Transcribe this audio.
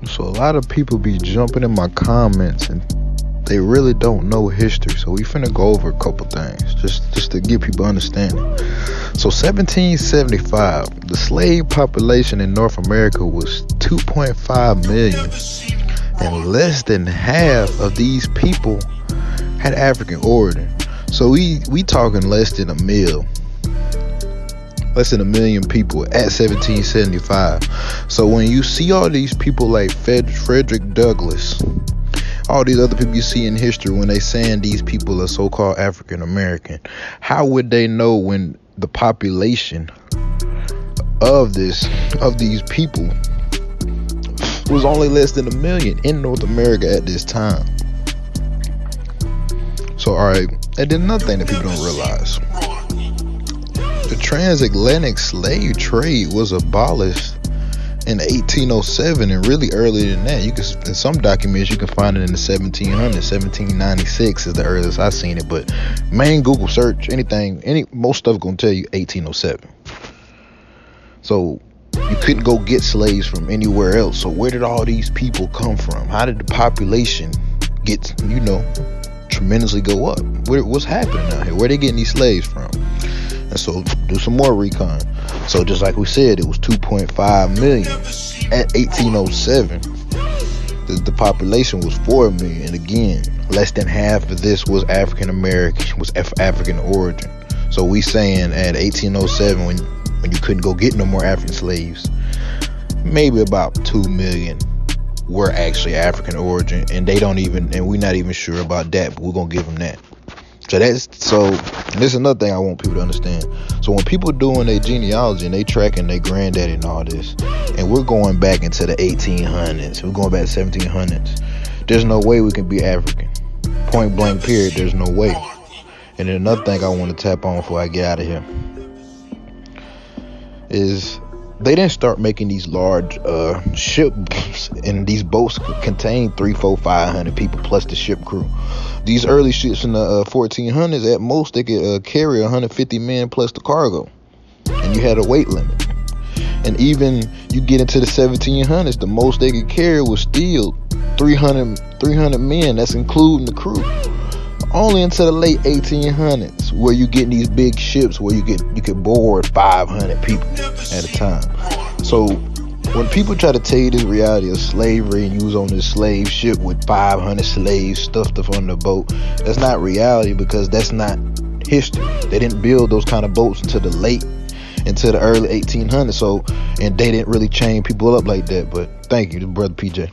So a lot of people be jumping in my comments and they really don't know history. So we finna go over a couple things just to give people understanding. So 1775, the slave population in North America was 2.5 million, and less than half of these people had African origin. So we talking less than a million people at 1775. So when you see all these people like Frederick Douglass, all these other people you see in history, when they saying these people are so-called African American, how would they know when the population of these people was only less than a million in North America at this time? So alright, and then another thing that people don't realize, the transatlantic slave trade was abolished in 1807, and really earlier than that. You can, in some documents you can find it in the 1700s. 1796 is the earliest I've seen it, but main Google search, most stuff gonna tell you 1807. So you couldn't go get slaves from anywhere else. So where did all these people come from? How did the population get, tremendously go up? What's happening out here? Where they getting these slaves from? And so do some more recon. So just like we said, it was 2.5 million at 1807. The population was 4 million, and again, less than half of this was African American, was African origin. So we saying at 1807, when you couldn't go get no more African slaves, maybe about 2 million were actually African origin, and we're not even sure about that, but we're gonna give them that. So this is another thing I want people to understand. So when people doing their genealogy and they tracking their granddaddy and all this, and we're going back into the 1800s, we're going back to 1700s, there's no way we can be African. Point blank period, there's no way. And then another thing I want to tap on before I get out of here is they didn't start making these large ships, and these boats could contain 300, 400, 500 people plus the ship crew. These early ships in the 1400s, at most they could carry 150 men plus the cargo, and you had a weight limit. And even you get into the 1700s, the most they could carry was still 300 men. That's including the crew. Only into the late 1800s where you get these big ships where you could board 500 people at a time. So when people try to tell you this reality of slavery and you was on this slave ship with 500 slaves stuffed up on the boat, that's not reality, because that's not history. They didn't build those kind of boats into the early 1800s. So, and they didn't really chain people up like that. But thank you, brother PJ.